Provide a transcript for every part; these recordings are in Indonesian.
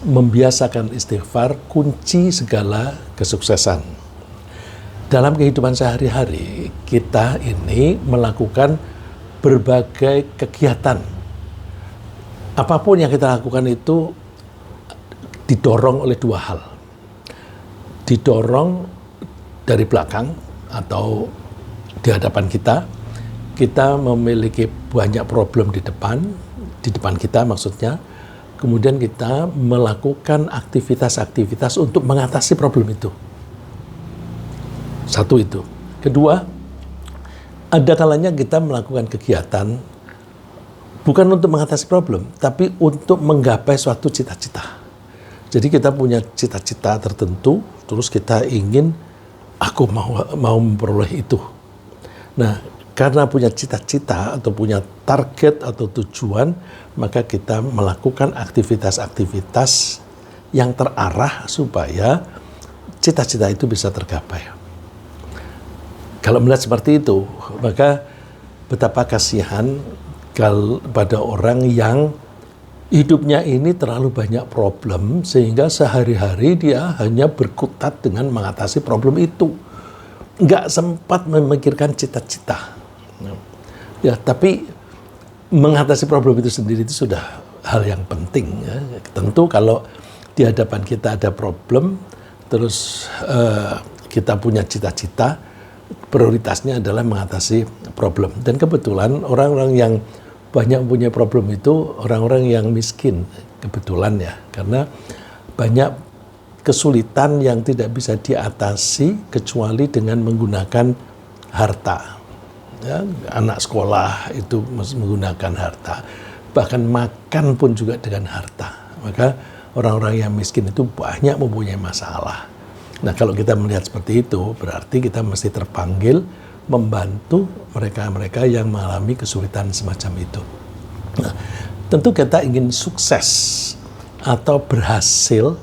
membiasakan istighfar kunci segala kesuksesan. Dalam kehidupan sehari-hari, kita ini melakukan berbagai kegiatan. Apapun yang kita lakukan itu didorong oleh dua hal. Didorong dari belakang atau di hadapan kita memiliki banyak problem di depan kita maksudnya. Kemudian kita melakukan aktivitas-aktivitas untuk mengatasi problem itu. Satu itu. Kedua, ada kalanya kita melakukan kegiatan bukan untuk mengatasi problem, tapi untuk menggapai suatu cita-cita. Jadi kita punya cita-cita tertentu, terus kita ingin, aku mau memperoleh itu. Nah, karena punya cita-cita atau punya target atau tujuan, maka kita melakukan aktivitas-aktivitas yang terarah supaya cita-cita itu bisa tergapai. Kalau melihat seperti itu, maka betapa kasihan pada orang yang hidupnya ini terlalu banyak problem sehingga sehari-hari dia hanya berkutat dengan mengatasi problem itu. Nggak sempat memikirkan cita-cita. Ya, tapi mengatasi problem itu sendiri itu sudah hal yang penting. Ya. Tentu kalau di hadapan kita ada problem, terus kita punya cita-cita, prioritasnya adalah mengatasi problem. Dan kebetulan orang-orang yang banyak punya problem itu orang-orang yang miskin, kebetulan ya, karena banyak kesulitan yang tidak bisa diatasi kecuali dengan menggunakan harta. Ya, anak sekolah itu menggunakan harta, bahkan makan pun juga dengan harta. Maka orang-orang yang miskin itu banyak mempunyai masalah. Nah, kalau kita melihat seperti itu, berarti kita mesti terpanggil membantu mereka-mereka yang mengalami kesulitan semacam itu. Nah, tentu kita ingin sukses atau berhasil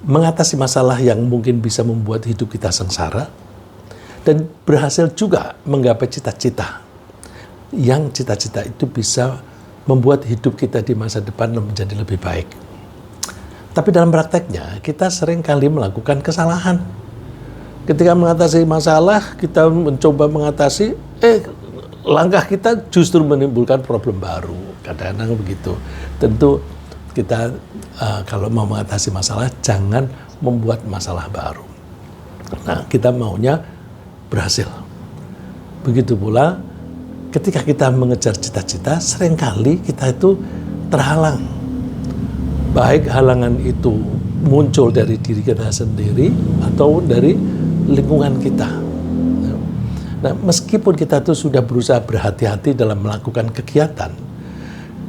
mengatasi masalah yang mungkin bisa membuat hidup kita sengsara, dan berhasil juga menggapai cita-cita yang cita-cita itu bisa membuat hidup kita di masa depan menjadi lebih baik. Tapi dalam prakteknya kita sering kali melakukan kesalahan. Ketika mengatasi masalah, kita mencoba mengatasi, langkah kita justru menimbulkan problem baru. Kadang-kadang begitu. Tentu kita kalau mau mengatasi masalah jangan membuat masalah baru. Nah, kita maunya berhasil. Begitu pula ketika kita mengejar cita-cita, seringkali kita itu terhalang. Baik halangan itu muncul dari diri kita sendiri atau dari lingkungan kita. Nah, meskipun kita itu sudah berusaha berhati-hati dalam melakukan kegiatan,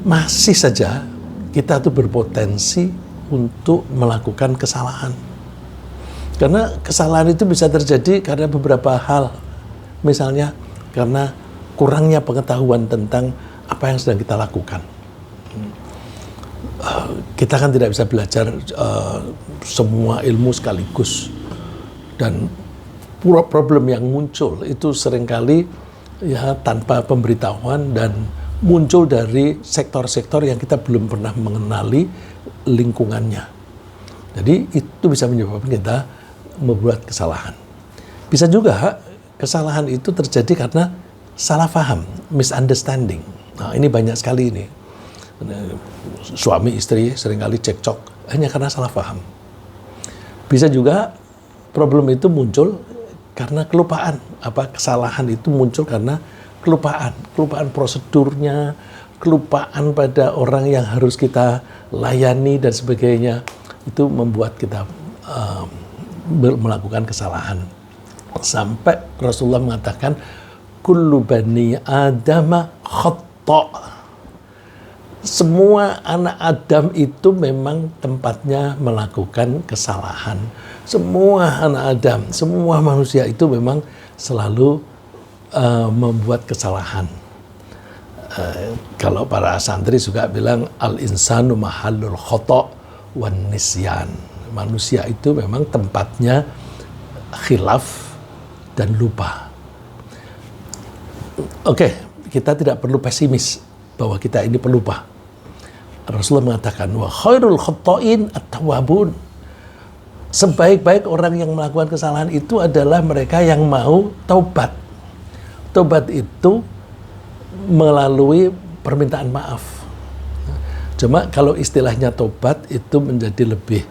masih saja kita itu berpotensi untuk melakukan kesalahan. Karena kesalahan itu bisa terjadi karena beberapa hal. Misalnya karena kurangnya pengetahuan tentang apa yang sedang kita lakukan. Kita kan tidak bisa belajar semua ilmu sekaligus. Dan problem yang muncul itu seringkali ya tanpa pemberitahuan dan muncul dari sektor-sektor yang kita belum pernah mengenali lingkungannya. Jadi itu bisa menyebabkan kita membuat kesalahan. Bisa juga kesalahan itu terjadi karena salah paham, misunderstanding. Nah, ini banyak sekali ini. Suami istri seringkali cekcok hanya karena salah paham. Bisa juga problem itu muncul karena kelupaan. Kesalahan itu muncul karena kelupaan prosedurnya, kelupaan pada orang yang harus kita layani dan sebagainya. Itu membuat kita melakukan kesalahan. Sampai Rasulullah mengatakan kullu bani adama khata'. Semua anak Adam itu memang tempatnya melakukan kesalahan. Semua anak Adam, semua manusia itu memang selalu membuat kesalahan. Kalau para santri juga bilang al-insanu mahallul khata' wan nisyan. Manusia itu memang tempatnya khilaf dan lupa. Oke, kita tidak perlu pesimis bahwa kita ini pelupa. Rasulullah mengatakan, wa khairul khatta'in at-tawwabun. Sebaik-baik orang yang melakukan kesalahan itu adalah mereka yang mau taubat. Taubat itu melalui permintaan maaf. Cuma kalau istilahnya taubat itu menjadi lebih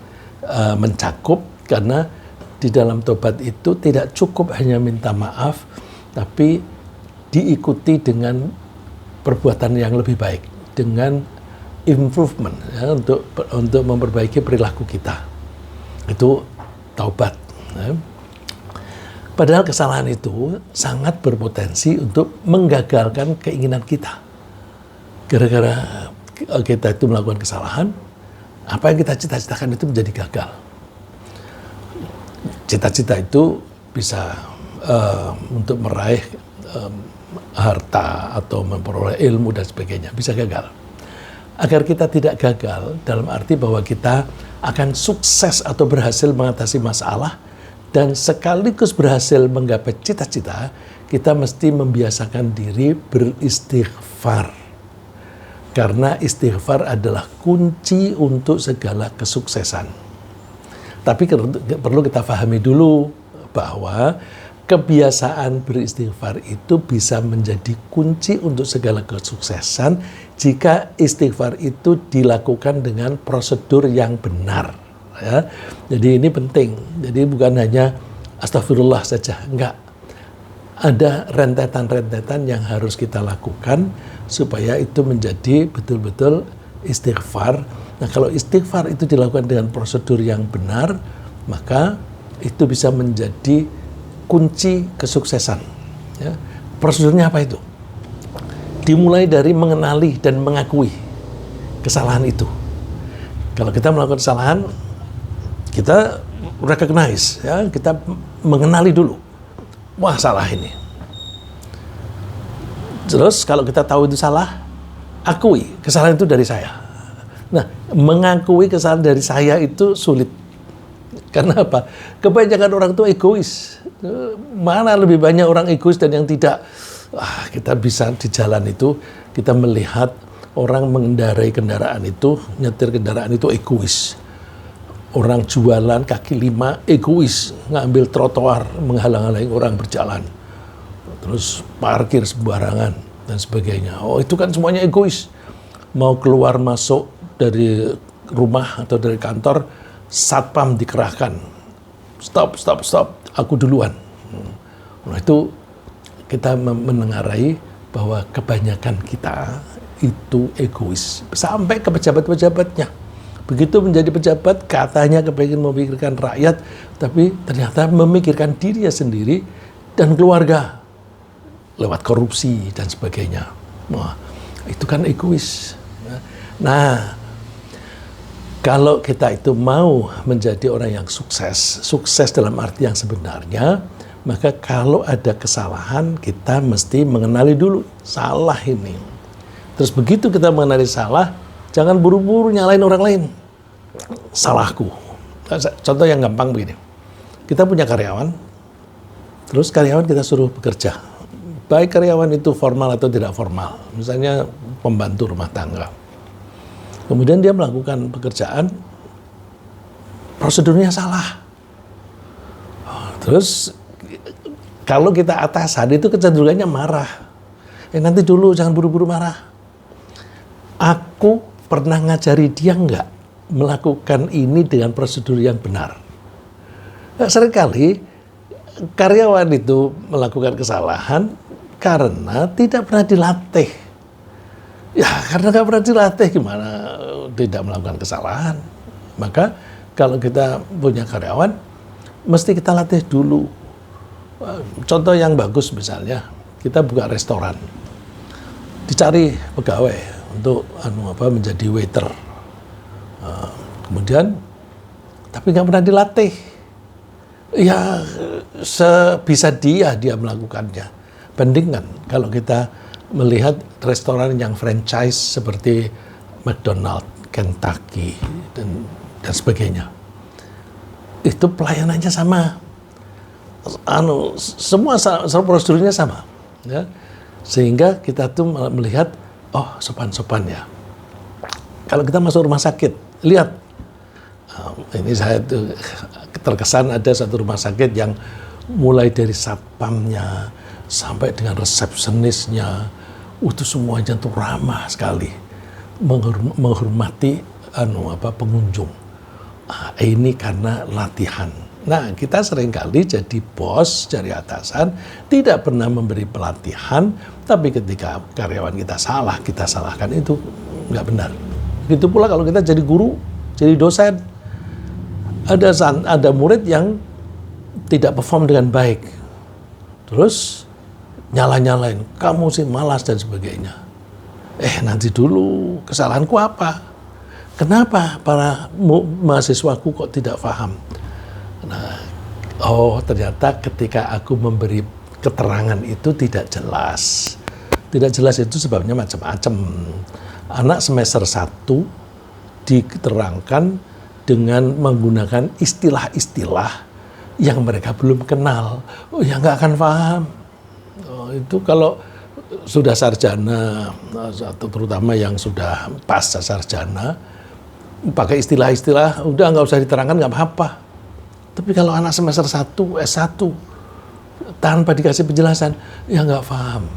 mencakup, karena di dalam taubat itu tidak cukup hanya minta maaf, tapi diikuti dengan perbuatan yang lebih baik, dengan improvement, ya, untuk memperbaiki perilaku kita. Itu taubat. Ya. Padahal kesalahan itu sangat berpotensi untuk menggagalkan keinginan kita. Gara-gara kita itu melakukan kesalahan, apa yang kita cita-citakan itu menjadi gagal. Cita-cita itu bisa untuk meraih harta atau memperoleh ilmu dan sebagainya, bisa gagal. Agar kita tidak gagal dalam arti bahwa kita akan sukses atau berhasil mengatasi masalah dan sekaligus berhasil menggapai cita-cita, kita mesti membiasakan diri beristighfar. Karena istighfar adalah kunci untuk segala kesuksesan. Tapi perlu kita pahami dulu bahwa kebiasaan beristighfar itu bisa menjadi kunci untuk segala kesuksesan jika istighfar itu dilakukan dengan prosedur yang benar. Ya. Jadi ini penting. Jadi bukan hanya astagfirullah saja, enggak. Ada rentetan-rentetan yang harus kita lakukan supaya itu menjadi betul-betul istighfar. Nah, kalau istighfar itu dilakukan dengan prosedur yang benar, maka itu bisa menjadi kunci kesuksesan. Ya. Prosedurnya apa itu? Dimulai dari mengenali dan mengakui kesalahan itu. Kalau kita melakukan kesalahan, kita recognize, ya, kita mengenali dulu. Wah, salah ini. Terus kalau kita tahu itu salah, akui kesalahan itu dari saya. Nah, mengakui kesalahan dari saya itu sulit. Karena apa? Kebanyakan orang itu egois. Mana lebih banyak orang egois dan yang tidak. Kita bisa di jalan itu, kita melihat orang mengendarai kendaraan itu, nyetir kendaraan itu egois. Orang jualan kaki lima egois, ngambil trotoar, menghalang-halangi orang berjalan. Terus parkir sembarangan dan sebagainya. Oh, itu kan semuanya egois. Mau keluar masuk dari rumah atau dari kantor, satpam dikerahkan. Stop, aku duluan. Nah, itu kita menengarai bahwa kebanyakan kita itu egois. Sampai ke pejabat-pejabatnya. Begitu menjadi pejabat, katanya kepengen memikirkan rakyat, tapi ternyata memikirkan dirinya sendiri dan keluarga. Lewat korupsi dan sebagainya. Wah, itu kan egois. Nah, kalau kita itu mau menjadi orang yang sukses, sukses dalam arti yang sebenarnya, maka kalau ada kesalahan, kita mesti mengenali dulu salah ini. Terus begitu kita mengenali salah, jangan buru-buru nyalain orang lain. Salahku. Contoh yang gampang begini. Kita punya karyawan, terus karyawan kita suruh bekerja. Baik karyawan itu formal atau tidak formal. Misalnya pembantu rumah tangga. Kemudian dia melakukan pekerjaan, prosedurnya salah. Terus kalau kita atasan itu kecenderungannya marah. Nanti dulu, jangan buru-buru marah. Aku pernah ngajari dia enggak melakukan ini dengan prosedur yang benar. Seringkali karyawan itu melakukan kesalahan karena tidak pernah dilatih. Ya, karena nggak pernah dilatih, gimana tidak melakukan kesalahan. Maka kalau kita punya karyawan, mesti kita latih dulu. Contoh yang bagus misalnya, kita buka restoran. Dicari pegawai untuk menjadi waiter. Kemudian, tapi nggak pernah dilatih. Ya, sebisa dia melakukannya. Bandingkan kalau kita melihat restoran yang franchise seperti McDonald, Kentucky, dan sebagainya. Itu pelayanannya sama. Semua prosedurnya sama. Ya. Sehingga kita tuh melihat, oh sopan-sopan ya. Kalau kita masuk rumah sakit, lihat, ini saya tuh terkesan ada satu rumah sakit yang mulai dari satpamnya sampai dengan resepsionisnya, itu semuanya tuh ramah sekali, menghormati pengunjung. Ini karena latihan. Nah, kita seringkali jadi bos, dari atasan, tidak pernah memberi pelatihan, tapi ketika karyawan kita salah, kita salahkan, itu nggak benar. Begitu pula kalau kita jadi guru, jadi dosen, ada murid yang tidak perform dengan baik, terus nyala-nyalain, kamu sih malas dan sebagainya. Nanti dulu, kesalahanku apa? Kenapa para mahasiswaku kok tidak paham? Nah, ternyata ketika aku memberi keterangan itu tidak jelas. Tidak jelas itu sebabnya macam-macam. Anak semester 1 diterangkan dengan menggunakan istilah-istilah yang mereka belum kenal. Ya nggak akan paham. Itu kalau sudah sarjana, atau terutama yang sudah pasca sarjana, pakai istilah-istilah, udah nggak usah diterangkan, nggak apa-apa. Tapi kalau anak semester 1, S1, tanpa dikasih penjelasan, ya nggak paham.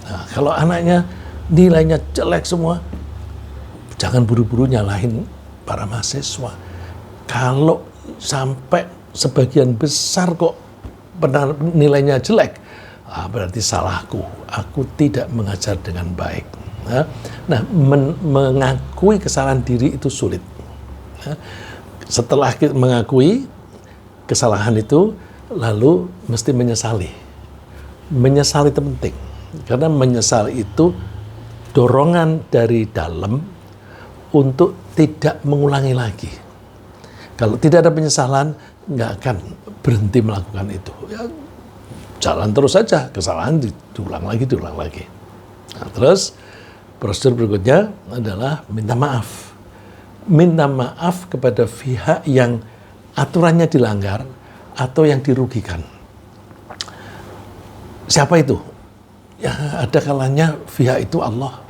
Nah, kalau anaknya nilainya jelek semua, jangan buru-buru nyalahin para mahasiswa. Kalau sampai sebagian besar kok nilainya jelek, berarti salahku. Aku tidak mengajar dengan baik. Nah, mengakui kesalahan diri itu sulit. Setelah kita mengakui kesalahan itu, lalu mesti menyesali. Menyesali itu penting, karena menyesal itu dorongan dari dalam untuk tidak mengulangi lagi. Kalau tidak ada penyesalan, nggak akan berhenti melakukan itu. Ya, jalan terus saja, kesalahan diulang lagi. Nah, terus prosedur berikutnya adalah minta maaf. Minta maaf kepada pihak yang aturannya dilanggar atau yang dirugikan. Siapa itu? Ya, ada kalanya pihak itu Allah.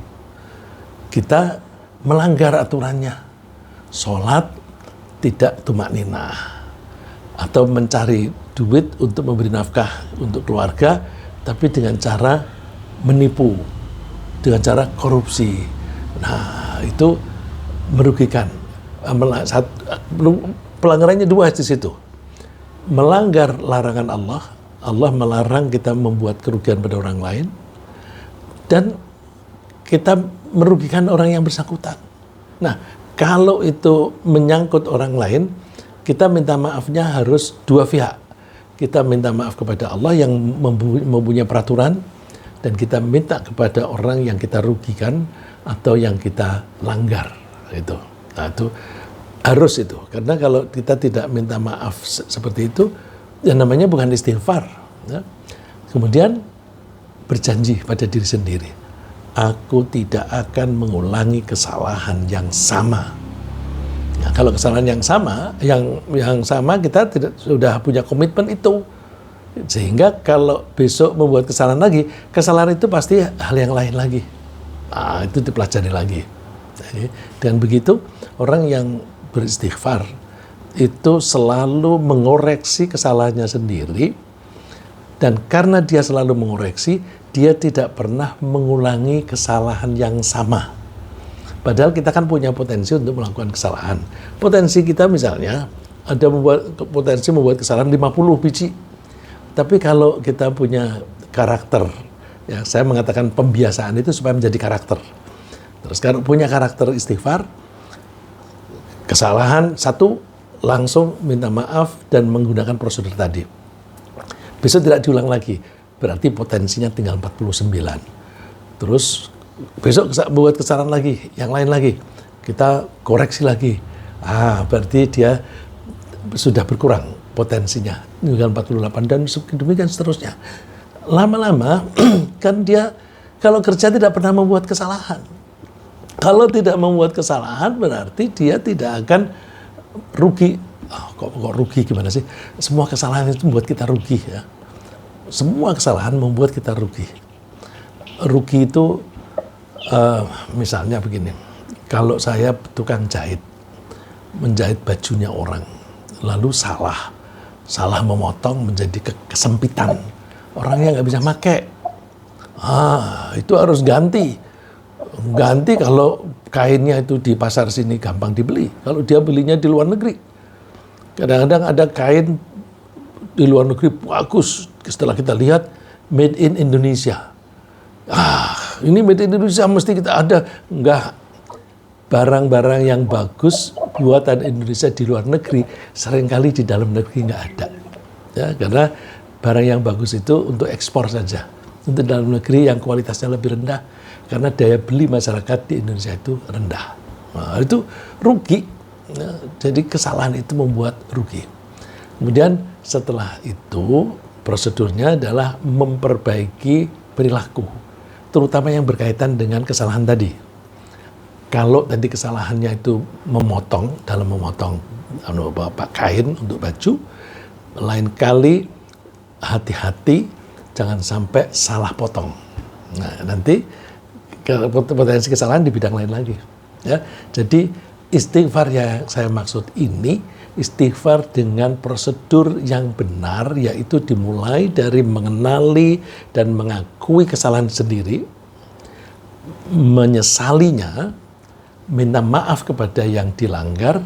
Kita melanggar aturannya. Sholat tidak tumakninah, atau mencari duit untuk memberi nafkah untuk keluarga, tapi dengan cara menipu, dengan cara korupsi. Nah, itu merugikan. Pelanggarannya dua di situ. Melanggar larangan Allah, Allah melarang kita membuat kerugian pada orang lain, dan kita merugikan orang yang bersangkutan. Nah, kalau itu menyangkut orang lain, kita minta maafnya harus dua pihak. Kita minta maaf kepada Allah yang mempunyai peraturan, dan kita minta kepada orang yang kita rugikan atau yang kita langgar. Itu. Nah, itu harus itu. Karena kalau kita tidak minta maaf seperti itu, yang namanya bukan istighfar. Ya. Kemudian berjanji pada diri sendiri, aku tidak akan mengulangi kesalahan yang sama. Nah, kalau kesalahan yang sama, kita sudah punya komitmen itu. Sehingga kalau besok membuat kesalahan lagi, kesalahan itu pasti hal yang lain lagi. Nah, itu dipelajari lagi. Jadi, dengan begitu, orang yang beristighfar itu selalu mengoreksi kesalahannya sendiri, dan karena dia selalu mengoreksi, dia tidak pernah mengulangi kesalahan yang sama. Padahal kita kan punya potensi untuk melakukan kesalahan. Potensi kita misalnya ada potensi membuat kesalahan 50 biji. Tapi kalau kita punya karakter, ya saya mengatakan pembiasaan itu supaya menjadi karakter. Terus kalau punya karakter istighfar, kesalahan satu langsung minta maaf dan menggunakan prosedur tadi. Besok tidak diulang lagi, berarti potensinya tinggal 49. Terus besok buat kesalahan lagi, yang lain lagi, kita koreksi lagi. Berarti dia sudah berkurang potensinya, tinggal 48, dan demikian seterusnya. Lama-lama kan dia kalau kerja tidak pernah membuat kesalahan. Kalau tidak membuat kesalahan berarti dia tidak akan rugi. Kok rugi gimana sih? Semua kesalahan itu membuat kita rugi ya. Semua kesalahan membuat kita rugi. Rugi itu misalnya begini. Kalau saya tukang jahit, menjahit bajunya orang, lalu salah memotong menjadi kesempitan, orangnya nggak bisa pakai, itu harus ganti kalau kainnya itu di pasar sini gampang dibeli, kalau dia belinya di luar negeri. Kadang-kadang ada kain di luar negeri bagus, setelah kita lihat made in Indonesia, ini made in Indonesia mesti kita ada. Enggak, barang-barang yang bagus buatan Indonesia di luar negeri seringkali di dalam negeri nggak ada, ya, karena barang yang bagus itu untuk ekspor saja. Untuk dalam negeri yang kualitasnya lebih rendah, karena daya beli masyarakat di Indonesia itu rendah. Nah, itu rugi, ya, jadi kesalahan itu membuat rugi. Kemudian setelah itu prosedurnya adalah memperbaiki perilaku, terutama yang berkaitan dengan kesalahan tadi. Kalau tadi kesalahannya itu dalam memotong kain untuk baju, lain kali hati-hati jangan sampai salah potong. Nah, nanti potensi kesalahan di bidang lain lagi. Ya, jadi istighfar yang saya maksud ini istighfar dengan prosedur yang benar, yaitu dimulai dari mengenali dan mengakui kesalahan sendiri, menyesalinya, minta maaf kepada yang dilanggar,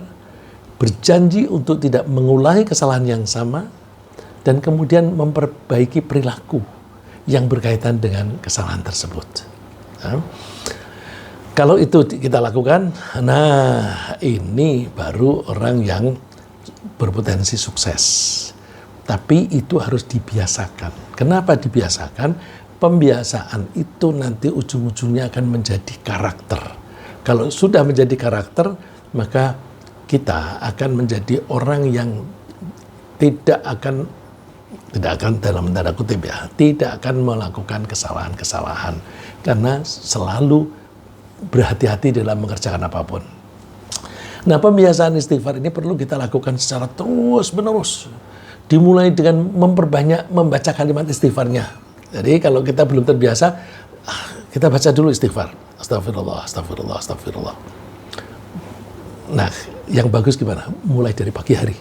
berjanji untuk tidak mengulangi kesalahan yang sama, dan kemudian memperbaiki perilaku yang berkaitan dengan kesalahan tersebut. Nah, kalau itu kita lakukan, nah ini baru orang yang berpotensi sukses. Tapi itu harus dibiasakan. Kenapa dibiasakan? Pembiasaan itu nanti ujung-ujungnya akan menjadi karakter. Kalau sudah menjadi karakter, maka kita akan menjadi orang yang tidak akan dalam tanda kutip ya, tidak akan melakukan kesalahan-kesalahan karena selalu berhati-hati dalam mengerjakan apapun. Nah, pembiasaan istighfar ini perlu kita lakukan secara terus-menerus. Dimulai dengan memperbanyak membaca kalimat istighfarnya. Jadi kalau kita belum terbiasa, kita baca dulu istighfar. Astagfirullah, astagfirullah, astagfirullah. Nah, yang bagus gimana? Mulai dari pagi hari.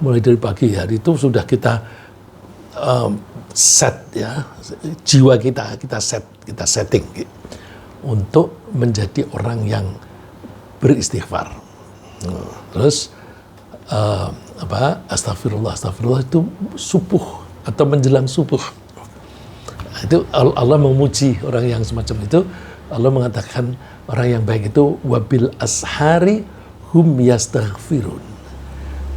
Mulai dari pagi hari itu sudah kita set ya, jiwa kita setting untuk menjadi orang yang beristighfar. Terus astagfirullah itu subuh atau menjelang subuh. Itu Allah memuji orang yang semacam itu. Allah mengatakan orang yang baik itu wabil ashari hum yastaghfirun.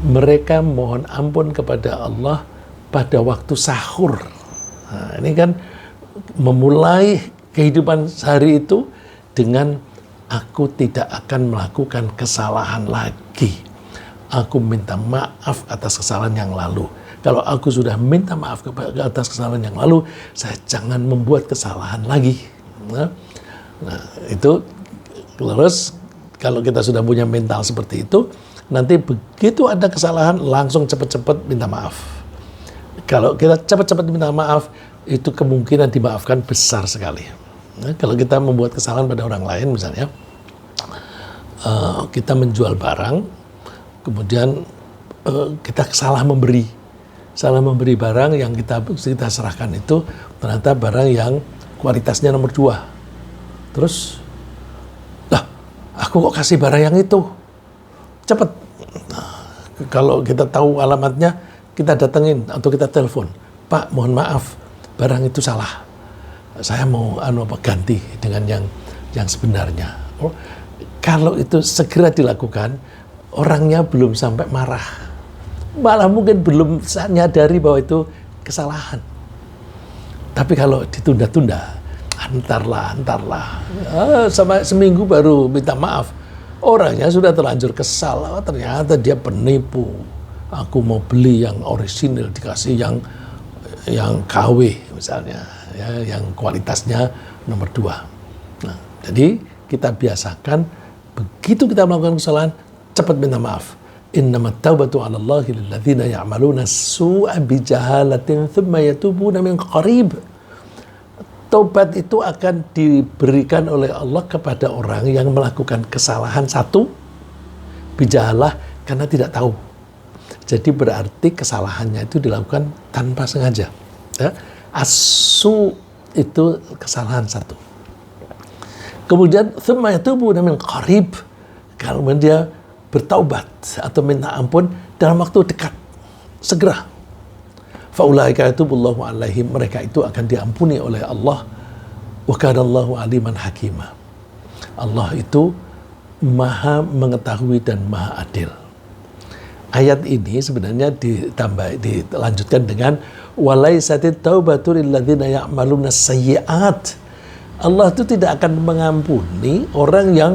Mereka mohon ampun kepada Allah pada waktu sahur. Nah, ini kan memulai kehidupan sehari itu dengan aku tidak akan melakukan kesalahan lagi. Aku minta maaf atas kesalahan yang lalu. Kalau aku sudah minta maaf atas kesalahan yang lalu, saya jangan membuat kesalahan lagi. Nah, itu terus kalau kita sudah punya mental seperti itu, nanti begitu ada kesalahan langsung cepat-cepat minta maaf. Kalau kita cepat-cepat minta maaf, itu kemungkinan dimaafkan besar sekali. Nah, kalau kita membuat kesalahan pada orang lain, misalnya kita menjual barang, kemudian kita salah memberi barang yang kita serahkan itu ternyata barang yang kualitasnya nomor 2. Terus, aku kok kasih barang yang itu? Cepat. Nah, kalau kita tahu alamatnya, kita datengin atau kita telepon, Pak, mohon maaf, barang itu salah. Saya mau ganti dengan yang sebenarnya. Kalau itu segera dilakukan, orangnya belum sampai marah. Malah mungkin belum nyadari bahwa itu kesalahan. Tapi kalau ditunda-tunda, antarlah. Sama seminggu baru minta maaf. Orangnya sudah terlanjur kesal. Ternyata dia penipu. Aku mau beli yang orisinil, dikasih yang KW misalnya, ya, yang kualitasnya nomor 2. Nah, jadi kita biasakan begitu kita melakukan kesalahan, cepat minta maaf. Innamat taubatu 'ala Allahi lil ladzina ya'maluna su'a bi jahalatin tsumma yatubuna min qarib. Taubat itu akan diberikan oleh Allah kepada orang yang melakukan kesalahan satu, bijahalah karena tidak tahu. Jadi berarti kesalahannya itu dilakukan tanpa sengaja. Ya. Asu itu kesalahan satu. Kemudian thumma yatubu min qarib, kalau dia bertaubat atau minta ampun dalam waktu dekat, segera. Faulaika yatubullahu alaihim, mereka itu akan diampuni oleh Allah. Wa kanallahu aliman hakima. Allah itu maha mengetahui dan maha adil. Ayat ini sebenarnya dilanjutkan dengan walaisatit taubatu lil ladzina ya'maluna sayyi'at. Allah itu tidak akan mengampuni orang yang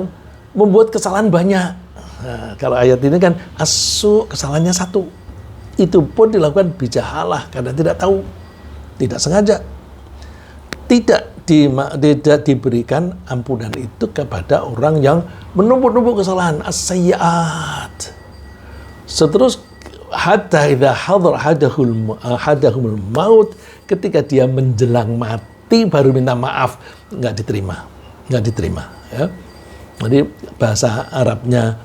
membuat kesalahan banyak. Nah, kalau ayat ini kan kesalahannya satu. Itu pun dilakukan bijahalah karena tidak tahu, tidak sengaja. Tidak diberikan ampunan itu kepada orang yang menumpuk-numpuk kesalahan, as-sayyi'at. Seterus hatta idza hadar hadahumul maut, ketika dia menjelang mati baru minta maaf, nggak diterima ya. Jadi bahasa Arabnya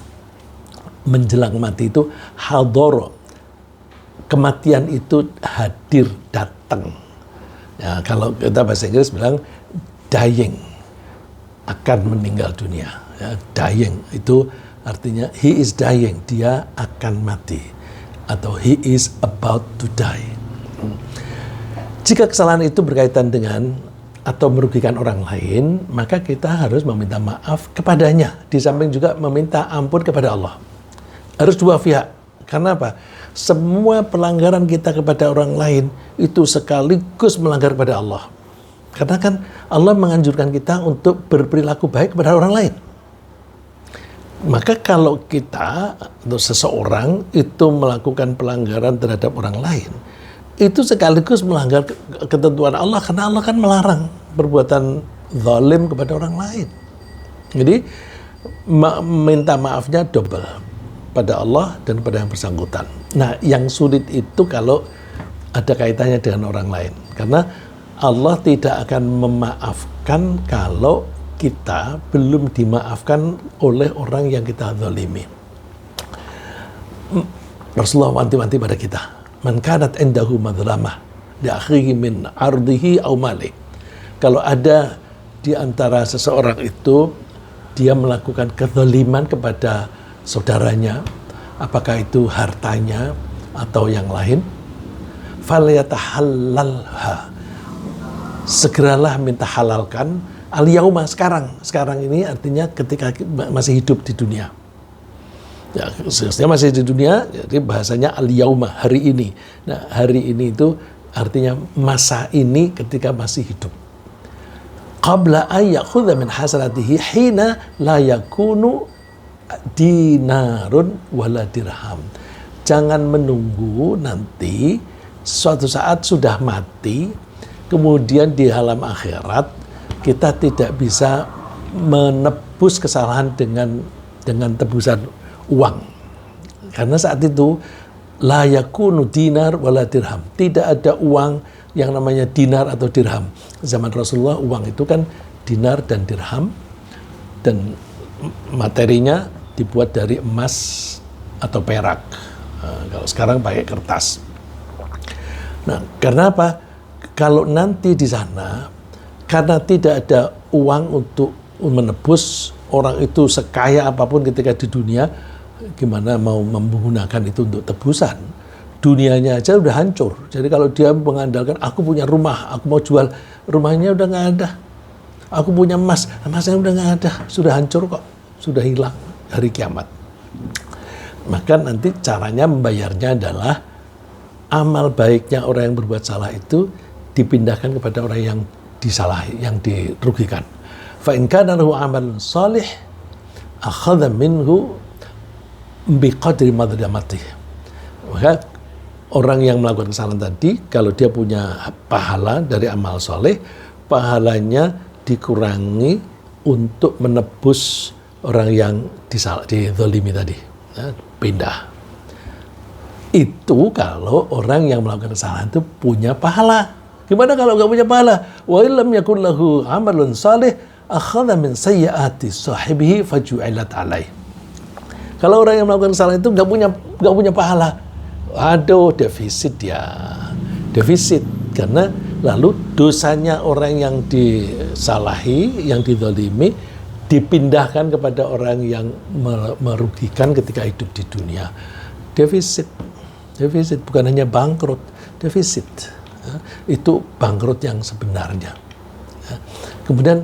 menjelang mati itu hadar. Kematian itu hadir, datang. Ya, kalau kita bahasa Inggris bilang dying, akan meninggal dunia. Ya, dying itu artinya he is dying, dia akan mati. Atau he is about to die. Jika kesalahan itu berkaitan dengan atau merugikan orang lain, maka kita harus meminta maaf kepadanya. Di samping juga meminta ampun kepada Allah. Harus dua pihak. Karena apa? Semua pelanggaran kita kepada orang lain itu sekaligus melanggar kepada Allah. Karena kan Allah menganjurkan kita untuk berperilaku baik kepada orang lain. Maka kalau kita atau seseorang itu melakukan pelanggaran terhadap orang lain, itu sekaligus melanggar ketentuan Allah, karena Allah kan melarang perbuatan zalim kepada orang lain. Jadi minta maafnya double pada Allah dan pada yang bersangkutan. Nah, yang sulit itu kalau ada kaitannya dengan orang lain. Karena Allah tidak akan memaafkan kalau kita belum dimaafkan oleh orang yang kita zalimi. Rasulullah wanti-wanti pada kita. Man kanat indahu madlamah li akhihi min ardihi aw mali. Kalau ada di antara seseorang itu dia melakukan kezaliman kepada saudaranya, apakah itu hartanya atau yang lain, falyatahallalha, segeralah minta halalkan al-yauma, sekarang ini artinya ketika masih hidup di dunia. Ya, seharusnya masih di dunia, jadi bahasanya al-yauma, hari ini. Nah, hari ini itu artinya masa ini ketika masih hidup. Qabla an ya'khudha min hasanatihi hina la yakunu dinarun wala dirham. Jangan menunggu nanti suatu saat sudah mati, kemudian di alam akhirat kita tidak bisa menebus kesalahan dengan tebusan uang. Karena saat itu la yakunu dinar wala dirham. Tidak ada uang yang namanya dinar atau dirham. Zaman Rasulullah uang itu kan dinar dan dirham, dan materinya dibuat dari emas atau perak. Nah, kalau sekarang pakai kertas. Nah, karena apa? Kalau nanti di sana, karena tidak ada uang untuk menebus, orang itu sekaya apapun ketika di dunia, gimana mau menggunakan itu untuk tebusan? Dunianya aja udah hancur. Jadi kalau dia mengandalkan, aku punya rumah, aku mau jual, rumahnya udah nggak ada. Aku punya emas, emasnya udah nggak ada, sudah hancur kok, sudah hilang hari kiamat. Maka nanti caranya membayarnya adalah amal baiknya orang yang berbuat salah itu dipindahkan kepada orang yang disalahi, yang dirugikan. Fa in kana lahu amalun salih akhadha minhu biqadri madlamatihi. Maka orang yang melakukan kesalahan tadi, kalau dia punya pahala dari amal soleh, pahalanya dikurangi untuk menebus orang yang dizalimi tadi, ya, pindah. Itu kalau orang yang melakukan kesalahan itu punya pahala. Gimana kalau nggak punya pahala? Wa illam yakun lahu amalun salih akhadha min sayyiati sahibihi faju'ilat alaih. Kalau orang yang melakukan kesalahan itu nggak punya pahala, aduh defisit ya, defisit. Karena lalu dosanya orang yang disalahi, yang dizalimi, dipindahkan kepada orang yang merugikan ketika hidup di dunia. Defisit bukan hanya bangkrut, defisit. Itu bangkrut yang sebenarnya. Kemudian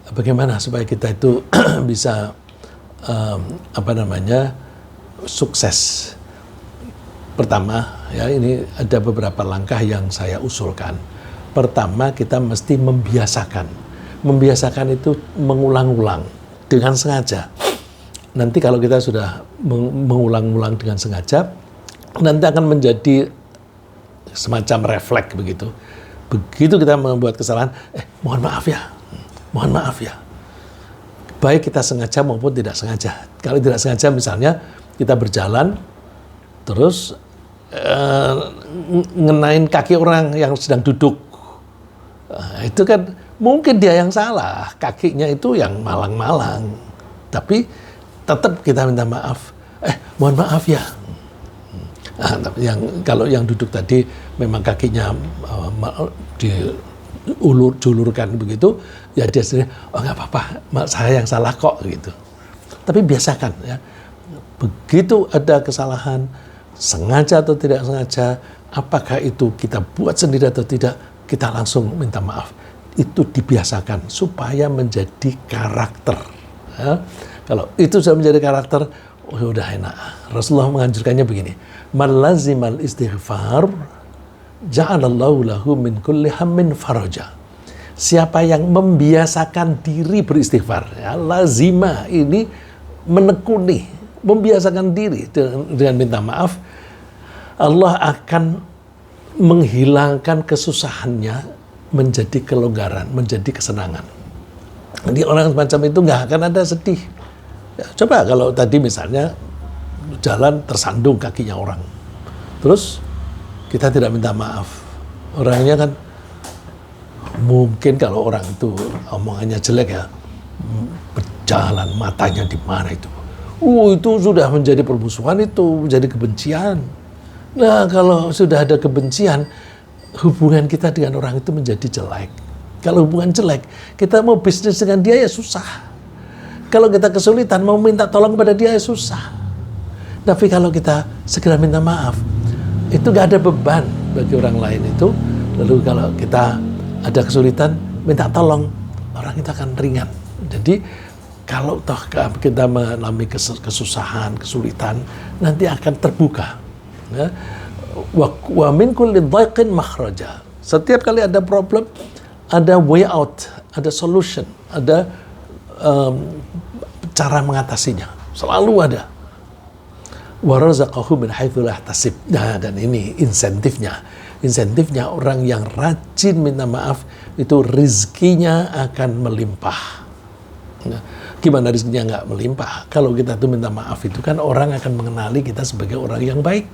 bagaimana supaya kita itu bisa sukses? Pertama, ya ini ada beberapa langkah yang saya usulkan. Pertama, kita mesti membiasakan. Membiasakan itu mengulang-ulang dengan sengaja. Nanti kalau kita sudah mengulang-ulang dengan sengaja, nanti akan menjadi semacam refleks begitu. Begitu kita membuat kesalahan, mohon maaf ya. Baik kita sengaja maupun tidak sengaja. Kalau tidak sengaja misalnya kita berjalan, terus ngenain kaki orang yang sedang duduk. Itu kan mungkin dia yang salah, kakinya itu yang malang-malang. Tapi tetap kita minta maaf. Mohon maaf ya. Kalau yang duduk tadi memang kakinya diulur-julurkan begitu, ya dia sendiri, nggak apa-apa, saya yang salah kok gitu. Tapi biasakan ya. Begitu ada kesalahan, sengaja atau tidak sengaja, apakah itu kita buat sendiri atau tidak, kita langsung minta maaf. Itu dibiasakan supaya menjadi karakter. Ya. Kalau itu sudah menjadi karakter, udah enak. Rasulullah menganjurkannya begini, man lazimal istighfar ja'alallahu lahu min kulli hammin faraja. Siapa yang membiasakan diri beristighfar, ya, lazima ini menekuni, membiasakan diri dengan minta maaf, Allah akan menghilangkan kesusahannya menjadi kelonggaran, menjadi kesenangan. Jadi orang semacam itu nggak akan ada sedih. Ya, coba kalau tadi misalnya jalan tersandung kakinya orang, terus kita tidak minta maaf, orangnya kan mungkin kalau orang itu omongannya jelek ya, berjalan matanya di mana itu. Itu sudah menjadi permusuhan, itu menjadi kebencian. Nah, kalau sudah ada kebencian, hubungan kita dengan orang itu menjadi jelek. Kalau hubungan jelek, kita mau bisnis dengan dia ya susah. Kalau kita kesulitan, mau minta tolong kepada dia ya susah. Tapi kalau kita segera minta maaf, itu gak ada beban bagi orang lain itu. Lalu kalau kita ada kesulitan, minta tolong, orang itu akan ringan. Jadi kalau toh kita mengalami kesusahan, kesulitan, nanti akan terbuka. Ya. Wa min kulli dhaiqin makhraja. Setiap kali ada problem, ada way out, ada solution, ada cara mengatasinya. Selalu ada. Wa razaqahu min haitsu la yahtasib. Nah, dan ini insentifnya. Insentifnya orang yang rajin minta maaf itu rizkinya akan melimpah. Nah, gimana rizkinya nggak melimpah? Kalau kita tuh minta maaf itu kan orang akan mengenali kita sebagai orang yang baik.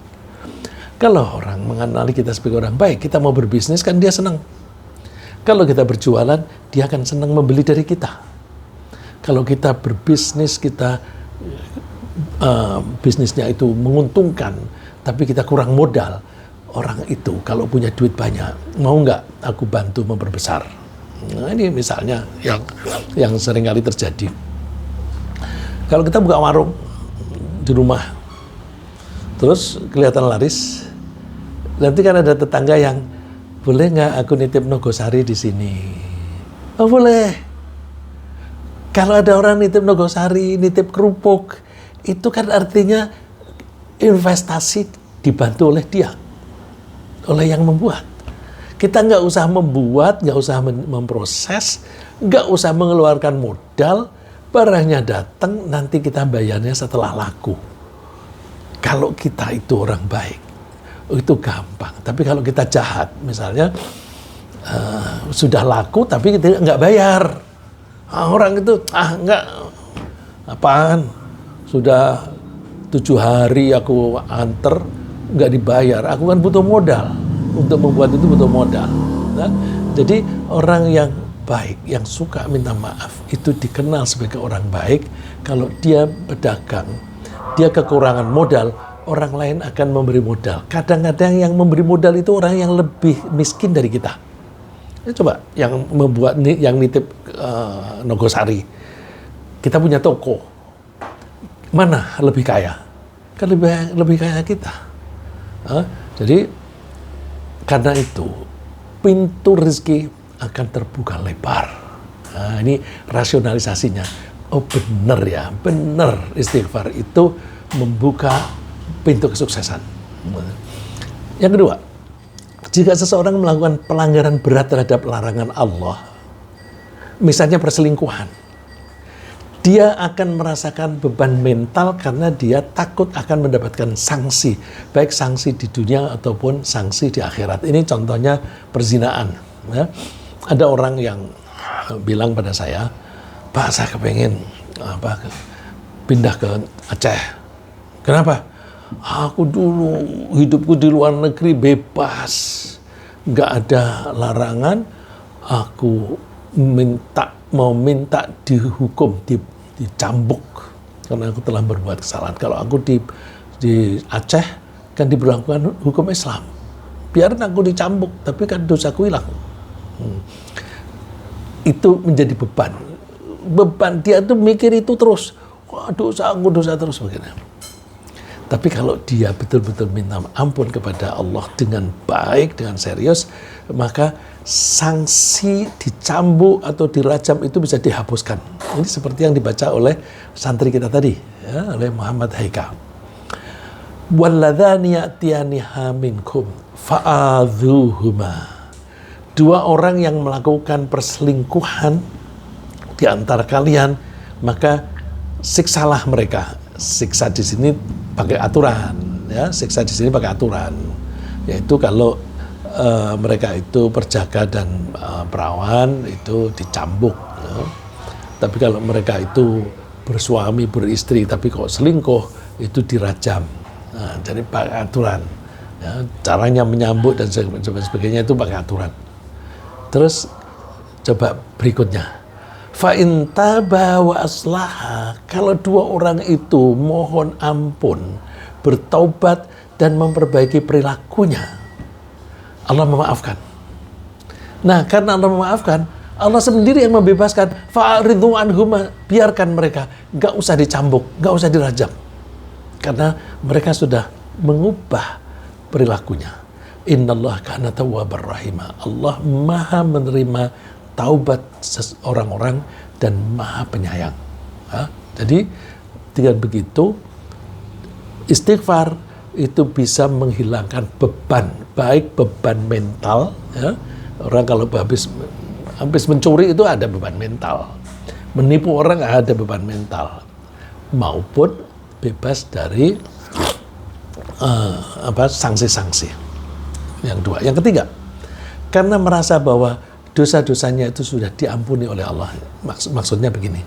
Kalau orang mengenali kita sebagai orang baik, kita mau berbisnis kan dia senang. Kalau kita berjualan, dia akan senang membeli dari kita. Kalau kita berbisnis, kita bisnisnya itu menguntungkan, tapi kita kurang modal, orang itu kalau punya duit banyak, mau nggak aku bantu memperbesar? Nah, ini misalnya yang sering kali terjadi. Kalau kita buka warung di rumah, terus kelihatan laris, nanti kan ada tetangga yang, boleh nggak aku nitip Nogosari di sini? Oh boleh. Kalau ada orang nitip Nogosari, nitip kerupuk, itu kan artinya investasi dibantu oleh dia, oleh yang membuat. Kita nggak usah membuat, nggak usah memproses, nggak usah mengeluarkan modal, barangnya datang, nanti kita bayarnya setelah laku. Kalau kita itu orang baik, itu gampang. Tapi kalau kita jahat, misalnya sudah laku tapi kita nggak bayar, orang itu nggak, apaan? Sudah 7 hari aku anter nggak dibayar. Aku kan butuh modal untuk membuat itu, butuh modal. Nah, jadi orang yang baik, yang suka minta maaf, itu dikenal sebagai orang baik. Kalau dia pedagang, dia kekurangan modal, orang lain akan memberi modal. Kadang-kadang yang memberi modal itu orang yang lebih miskin dari kita. Ya, coba yang membuat yang nitip Nogosari, kita punya toko, mana lebih kaya? Kan lebih kaya kita. Jadi karena itu pintu rezeki akan terbuka lebar. Nah, ini rasionalisasinya. Oh benar ya, benar istighfar itu membuka pintu kesuksesan. Yang kedua, jika seseorang melakukan pelanggaran berat terhadap larangan Allah, misalnya perselingkuhan, dia akan merasakan beban mental karena dia takut akan mendapatkan sanksi, baik sanksi di dunia ataupun sanksi di akhirat. Ini contohnya perzinaan. Ya. Ada orang yang bilang pada saya, Pak, saya kepengen pindah ke Aceh. Kenapa? Aku dulu hidupku di luar negeri bebas, nggak ada larangan. Aku mau minta dihukum, dicambuk karena aku telah berbuat kesalahan. Kalau aku di Aceh kan diberlakukan hukum Islam. Biarin aku dicambuk, tapi kan dosaku hilang. Itu menjadi beban. Beban dia tuh mikir itu terus. Wah, dosa terus begini. Tapi kalau dia betul-betul minta ampun kepada Allah dengan baik, dengan serius, maka sanksi dicambuk atau dirajam itu bisa dihapuskan. Ini seperti yang dibaca oleh santri kita tadi, ya, oleh Muhammad Haika. Walladzani ya'tiyaniha minkum fa'adzuhuma. Dua orang yang melakukan perselingkuhan di antara kalian, maka siksalah mereka. Siksa di sini pakai aturan, ya. Siksa di sini pakai aturan, yaitu kalau mereka itu perjaka dan perawan itu dicambuk. Ya. Tapi kalau mereka itu bersuami beristri tapi kok selingkuh itu dirajam. Nah, jadi pakai aturan. Ya, caranya menyambut dan sebagainya itu pakai aturan. Terus coba berikutnya. Fa in taba wa aslaha, kalau dua orang itu mohon ampun, bertaubat dan memperbaiki perilakunya, Allah memaafkan. Nah, karena Allah memaafkan, Allah sendiri yang membebaskan. Fa'ridhu anhuma, biarkan mereka, nggak usah dicambuk, nggak usah dirajam, karena mereka sudah mengubah perilakunya. Innallaha kana tawwabar rahima. Allah maha menerima taubat orang-orang dan maha penyayang. Jadi dengan begitu istighfar itu bisa menghilangkan beban, baik beban mental. Ya. Orang kalau habis mencuri itu ada beban mental, menipu orang ada beban mental, maupun bebas dari sanksi-sanksi. Yang dua, yang ketiga, karena merasa bahwa dosa-dosanya itu sudah diampuni oleh Allah. Maksudnya begini,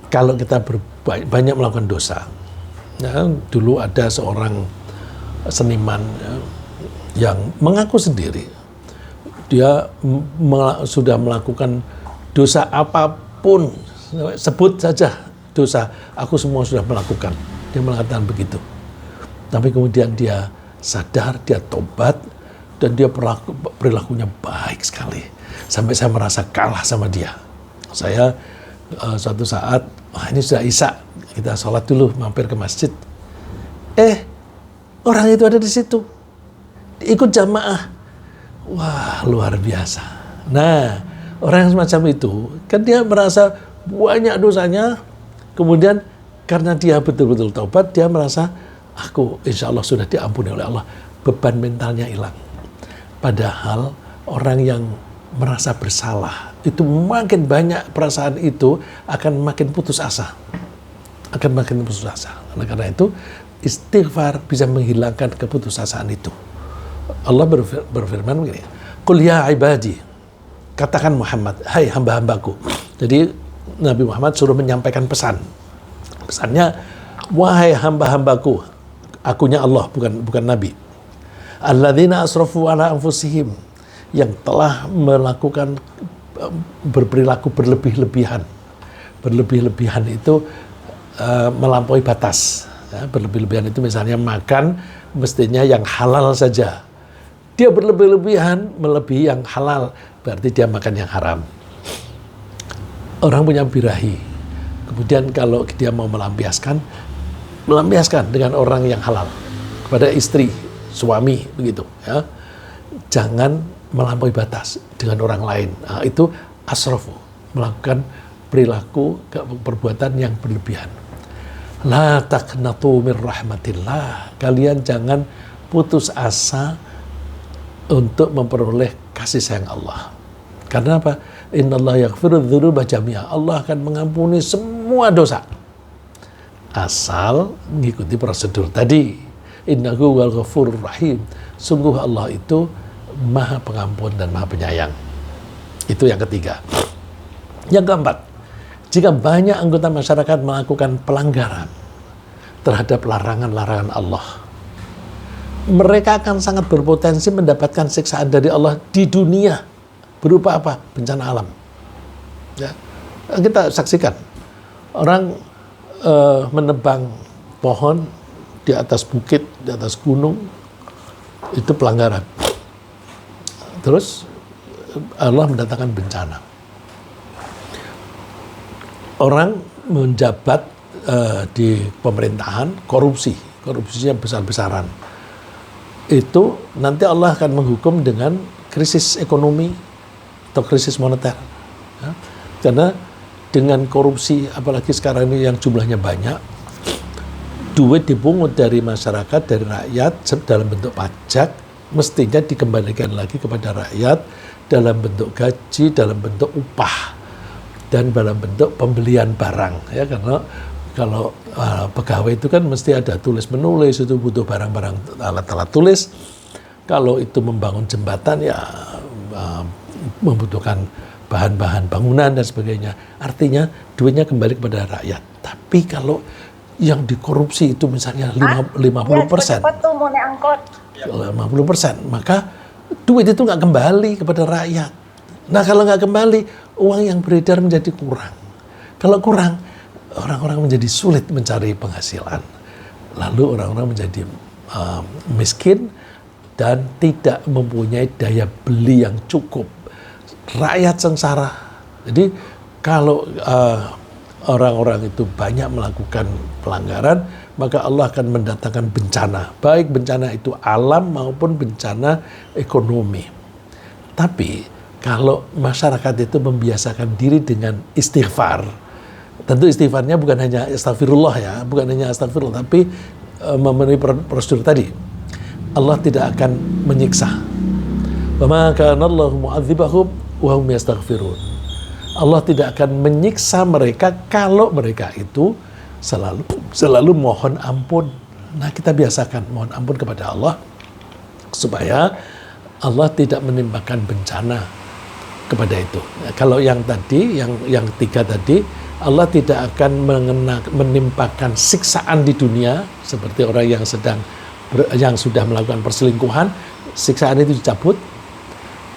kalau kita banyak melakukan dosa, ya, dulu ada seorang seniman yang mengaku sendiri, dia sudah melakukan dosa apapun, sebut saja dosa, aku semua sudah melakukan. Dia mengatakan begitu. Tapi kemudian dia sadar, dia tobat, dan dia perilakunya baik sekali. Sampai saya merasa kalah sama dia. Saya suatu saat, ini sudah Isya, kita sholat dulu, mampir ke masjid. Orang itu ada di situ, ikut jamaah. Wah, luar biasa. Nah, orang yang semacam itu, kan dia merasa banyak dosanya, kemudian karena dia betul-betul taubat, dia merasa, aku insya Allah sudah diampuni oleh Allah. Beban mentalnya hilang. Padahal orang yang merasa bersalah, itu makin banyak perasaan itu akan makin putus asa. Karena itu, istighfar bisa menghilangkan keputusasaan itu. Allah berfirman begini, Qul ya ibadi, katakan Muhammad, hai hamba-hambaku. Jadi Nabi Muhammad suruh menyampaikan pesan. Pesannya, wahai hamba-hambaku, akunya Allah, bukan Nabi. Alladzina asrafu ala anfusihim, yang telah melakukan berperilaku berlebih-lebihan. Berlebih-lebihan itu melampaui batas. Ya, berlebih-lebihan itu misalnya makan mestinya yang halal saja. Dia berlebih-lebihan melebihi yang halal, berarti dia makan yang haram. Orang punya birahi. Kemudian kalau dia mau melampiaskan dengan orang yang halal. Kepada istri, suami, begitu. Ya. Jangan melampaui batas dengan orang lain. Nah, itu asrafu, melakukan perilaku perbuatan yang berlebihan. La taqnatu min rahmatillah. Kalian jangan putus asa untuk memperoleh kasih sayang Allah. Karena apa? Innallaha yaghfiru dzunuba jami'a. Allah akan mengampuni semua dosa. Asal mengikuti prosedur tadi. Innahu wal ghafurur rahim. Sungguh Allah itu Maha Pengampun dan Maha Penyayang. Itu yang ketiga. Yang keempat, jika banyak anggota masyarakat melakukan pelanggaran terhadap larangan-larangan Allah, mereka akan sangat berpotensi mendapatkan siksaan dari Allah di dunia. Berupa apa? Bencana alam. Ya. Kita saksikan. Orang menebang pohon di atas bukit, di atas gunung, itu pelanggaran. Terus Allah mendatangkan bencana. Orang menjabat di pemerintahan, korupsinya besar-besaran. Itu nanti Allah akan menghukum dengan krisis ekonomi atau krisis moneter. Ya. Karena dengan korupsi, apalagi sekarang ini yang jumlahnya banyak, duit dipungut dari masyarakat, dari rakyat dalam bentuk pajak, mestinya dikembalikan lagi kepada rakyat dalam bentuk gaji, dalam bentuk upah, dan dalam bentuk pembelian barang. Ya, karena kalau pegawai itu kan mesti ada tulis menulis, itu butuh barang-barang alat-alat tulis. Kalau itu membangun jembatan ya membutuhkan bahan-bahan bangunan dan sebagainya. Artinya duitnya kembali kepada rakyat. Tapi kalau yang dikorupsi itu misalnya 50%, 50%, maka duit itu nggak kembali kepada rakyat. Nah, kalau nggak kembali, uang yang beredar menjadi kurang. Kalau kurang, orang-orang menjadi sulit mencari penghasilan. Lalu orang-orang menjadi miskin dan tidak mempunyai daya beli yang cukup. Rakyat sengsara. Jadi kalau orang-orang itu banyak melakukan pelanggaran, maka Allah akan mendatangkan bencana. Baik bencana itu alam maupun bencana ekonomi. Tapi kalau masyarakat itu membiasakan diri dengan istighfar, tentu istighfarnya bukan hanya astagfirullah ya, bukan hanya astagfirullah, tapi memenuhi prosedur tadi. Allah tidak akan menyiksa. Wa ma kana Allahu mu'adzibahum wa hum yastaghfirun. Allah tidak akan menyiksa mereka kalau mereka itu selalu mohon ampun. Nah, kita biasakan mohon ampun kepada Allah supaya Allah tidak menimpakan bencana kepada itu. Nah, kalau yang tadi, yang tiga tadi, Allah tidak akan menimpakan siksaan di dunia seperti orang yang sudah melakukan perselingkuhan, siksaan itu dicabut.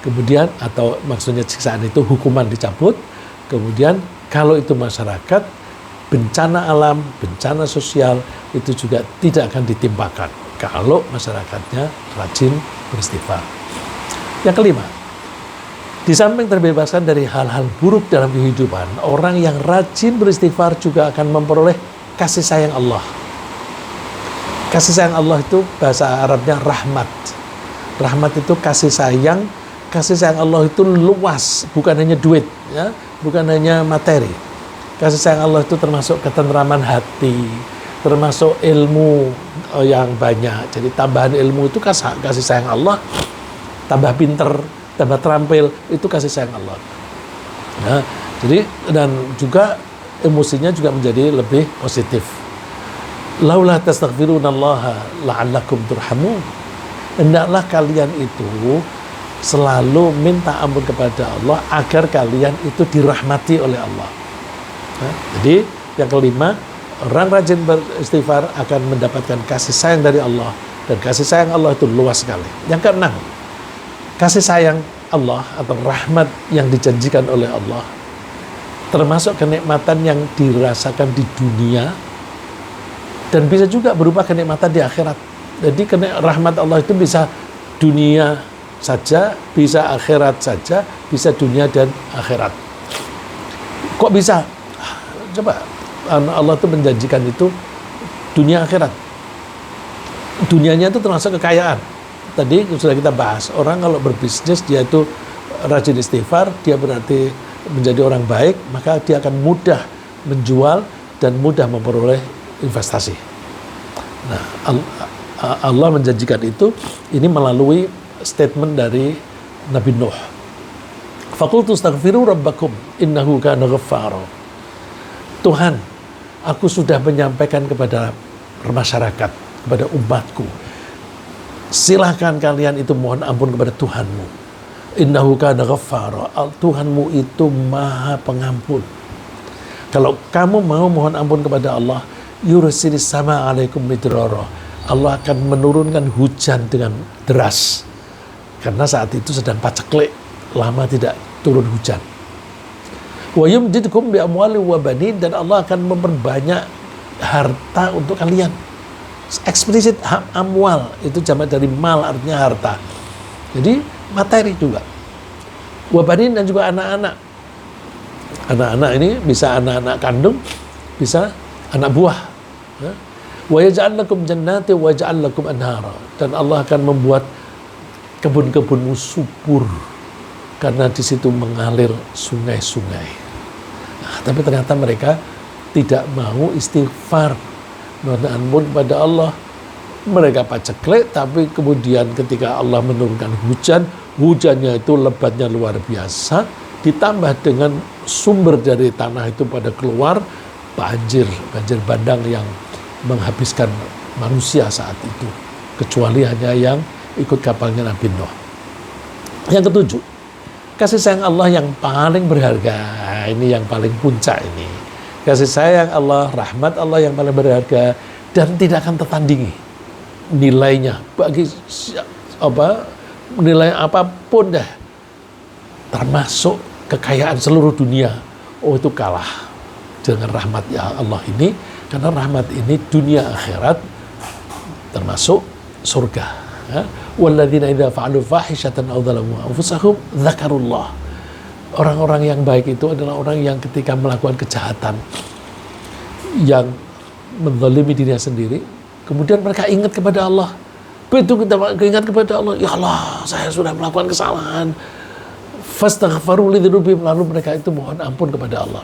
Kemudian, atau maksudnya siksaan itu hukuman dicabut. Kemudian kalau itu masyarakat, bencana alam, bencana sosial itu juga tidak akan ditimpakan kalau masyarakatnya rajin beristighfar. Yang kelima, di samping terbebaskan dari hal-hal buruk dalam kehidupan, orang yang rajin beristighfar juga akan memperoleh kasih sayang Allah. Kasih sayang Allah itu bahasa Arabnya rahmat. Rahmat itu kasih sayang. Kasih sayang Allah itu luas, bukan hanya duit, ya, bukan hanya materi. Kasih sayang Allah itu termasuk ketentraman hati, termasuk ilmu yang banyak. Jadi tambahan ilmu itu kasih sayang Allah, tambah pinter, tambah terampil, itu kasih sayang Allah. Nah, jadi dan juga emosinya juga menjadi lebih positif. Laula tastaghfirunallaha la'allakum turhamun. Hendaklah kalian itu selalu minta ampun kepada Allah agar kalian itu dirahmati oleh Allah. Nah, jadi yang kelima, orang rajin beristighfar akan mendapatkan kasih sayang dari Allah, dan kasih sayang Allah itu luas sekali. Yang keenam, kasih sayang Allah atau rahmat yang dijanjikan oleh Allah, termasuk kenikmatan yang dirasakan di dunia, dan bisa juga berupa kenikmatan di akhirat. Jadi rahmat Allah itu bisa dunia saja, bisa akhirat saja, bisa dunia dan akhirat. Kok bisa? Coba, Allah itu menjanjikan itu dunia akhirat. Dunianya itu termasuk kekayaan. Tadi sudah kita bahas, orang kalau berbisnis dia itu rajin istighfar, dia berarti menjadi orang baik, maka dia akan mudah menjual dan mudah memperoleh investasi. Nah, Allah menjanjikan itu ini melalui statement dari Nabi Nuh. Faqultu astaghfiru rabbakum innahu kana ghaffara. Tuhan, aku sudah menyampaikan kepada masyarakat, kepada umatku, silahkan kalian itu mohon ampun kepada Tuhanmu. Innahu kana ghaffara. Tuhanmu itu maha pengampun. Kalau kamu mau mohon ampun kepada Allah, yursilis sama alaikum midrara. Allah akan menurunkan hujan dengan deras. Karena saat itu sedang paceklik, lama tidak turun hujan. Wa yumdidkum bi amwali wa banin, dan Allah akan memperbanyak harta untuk kalian. Eksplisit amwal itu jamak dari mal, artinya harta. Jadi materi juga. Wa banin, dan juga anak-anak. Anak-anak ini bisa anak-anak kandung, bisa anak buah. Wa yaj'al lakum jannati wa yaj'al lakum anhara, dan Allah akan membuat kebun-kebunmu subur karena di situ mengalir sungai-sungai. Nah, tapi ternyata mereka tidak mau istighfar, mohon ampun kepada Allah. Mereka paceklik, tapi kemudian ketika Allah menurunkan hujan, hujannya itu lebatnya luar biasa, ditambah dengan sumber dari tanah itu pada keluar banjir bandang yang menghabiskan manusia saat itu, kecuali hanya yang ikut kapalnya Nabi Nuh. Yang ketujuh, kasih sayang Allah yang paling berharga. Ini yang paling puncak ini. Kasih sayang Allah, rahmat Allah yang paling berharga dan tidak akan tertandingi nilainya bagi nilai apapun deh, termasuk kekayaan seluruh dunia. Oh, itu kalah dengan rahmat ya Allah ini, karena rahmat ini dunia akhirat termasuk surga. Walladzina idza fa'alu fahishatan aw dzalamu anfusahum dzakarullah. Orang-orang yang baik itu adalah orang yang ketika melakukan kejahatan, yang menzalimi dirinya sendiri, kemudian mereka ingat kepada Allah. Begitu kita ingat kepada Allah, ya Allah, saya sudah melakukan kesalahan. Fastaghfaru lidzunubihim, lalu mereka itu mohon ampun kepada Allah.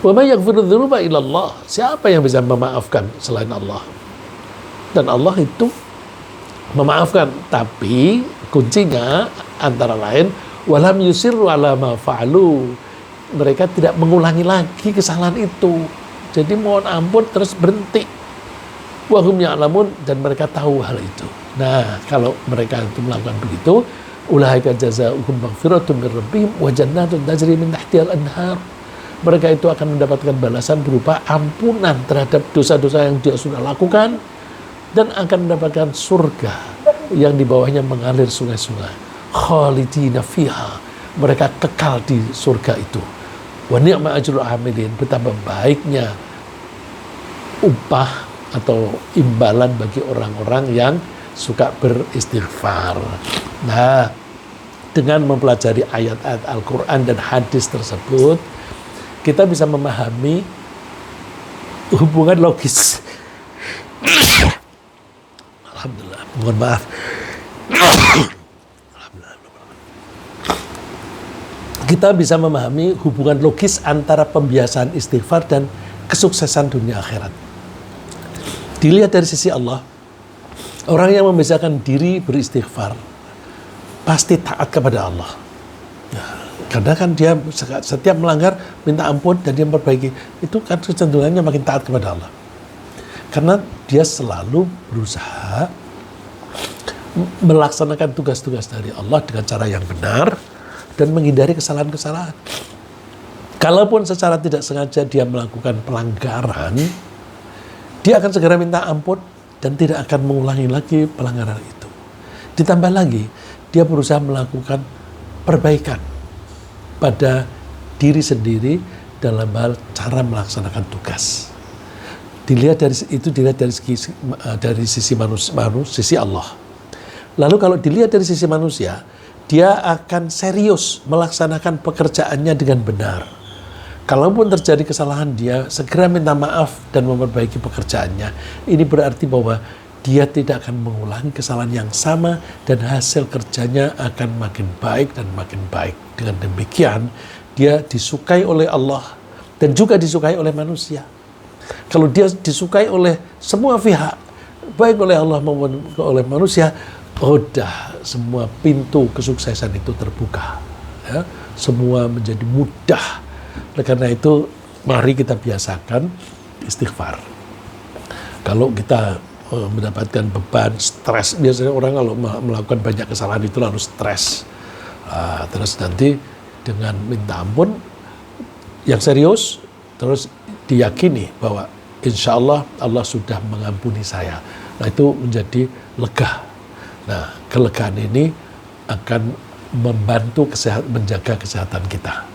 Wa may yaghfiru dzunuba illallah. Siapa yang bisa memaafkan selain Allah? Dan Allah itu memaafkan, tapi kuncinya antara lain walam yusirru ala ma fa'alu. Mereka tidak mengulangi lagi kesalahan itu. Jadi mohon ampun terus berhenti. Wa hum ya'lamun, dan mereka tahu hal itu. Nah, kalau mereka itu melakukan begitu, ulaika jazaa'uhum maghfiratun min rabbihim wa jannatun tajri min tahtiha al-anhar. Mereka itu akan mendapatkan balasan berupa ampunan terhadap dosa-dosa yang dia sudah lakukan, dan akan mendapatkan surga yang di bawahnya mengalir sungai-sungai. Khalidina fiha, mereka kekal di surga itu. Wa ni'ma ajrul amilin, betapa baiknya upah atau imbalan bagi orang-orang yang suka beristighfar. Nah, dengan mempelajari ayat-ayat Al-Quran dan hadis tersebut, kita bisa memahami hubungan logis. Alhamdulillah, mohon maaf. Kita bisa memahami hubungan logis antara pembiasaan istighfar dan kesuksesan dunia akhirat. Dilihat dari sisi Allah, orang yang membiasakan diri beristighfar pasti taat kepada Allah. Karena kan dia setiap melanggar minta ampun dan dia memperbaiki, itu kan kecenderungannya makin taat kepada Allah. Karena dia selalu berusaha melaksanakan tugas-tugas dari Allah dengan cara yang benar dan menghindari kesalahan-kesalahan. Kalaupun secara tidak sengaja dia melakukan pelanggaran, dia akan segera minta ampun dan tidak akan mengulangi lagi pelanggaran itu. Ditambah lagi, dia berusaha melakukan perbaikan pada diri sendiri dalam hal cara melaksanakan tugas. Dilihat dari sisi manusia, sisi Allah. Lalu kalau dilihat dari sisi manusia, dia akan serius melaksanakan pekerjaannya dengan benar. Kalaupun terjadi kesalahan, dia segera minta maaf dan memperbaiki pekerjaannya. Ini berarti bahwa dia tidak akan mengulangi kesalahan yang sama dan hasil kerjanya akan makin baik dan makin baik. Dengan demikian, dia disukai oleh Allah dan juga disukai oleh manusia. Kalau dia disukai oleh semua pihak, baik oleh Allah maupun oleh manusia, udah semua pintu kesuksesan itu terbuka. Ya, semua menjadi mudah. Oleh karena itu, mari kita biasakan istighfar. Kalau kita mendapatkan beban, stres, biasanya orang kalau melakukan banyak kesalahan itu lalu stres. Terus nanti dengan minta ampun yang serius, terus diyakini bahwa insya Allah Allah sudah mengampuni saya. Nah, itu menjadi lega. Nah, kelegaan ini akan membantu menjaga kesehatan kita.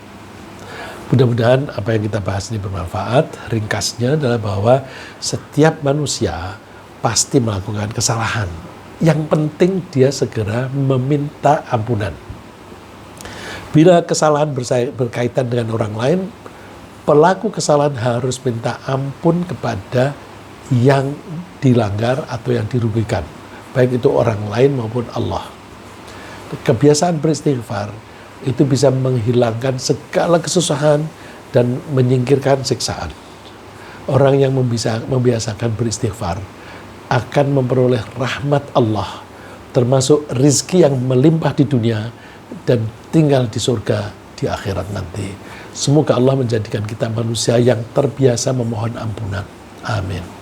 Mudah-mudahan apa yang kita bahas ini bermanfaat. Ringkasnya adalah bahwa setiap manusia pasti melakukan kesalahan. Yang penting dia segera meminta ampunan. Bila kesalahan berkaitan dengan orang lain, pelaku kesalahan harus minta ampun kepada yang dilanggar atau yang dirugikan, baik itu orang lain maupun Allah. Kebiasaan beristighfar itu bisa menghilangkan segala kesusahan dan menyingkirkan siksaan. Orang yang membiasakan beristighfar akan memperoleh rahmat Allah, termasuk rizki yang melimpah di dunia dan tinggal di surga di akhirat nanti. Semoga Allah menjadikan kita manusia yang terbiasa memohon ampunan. Amin.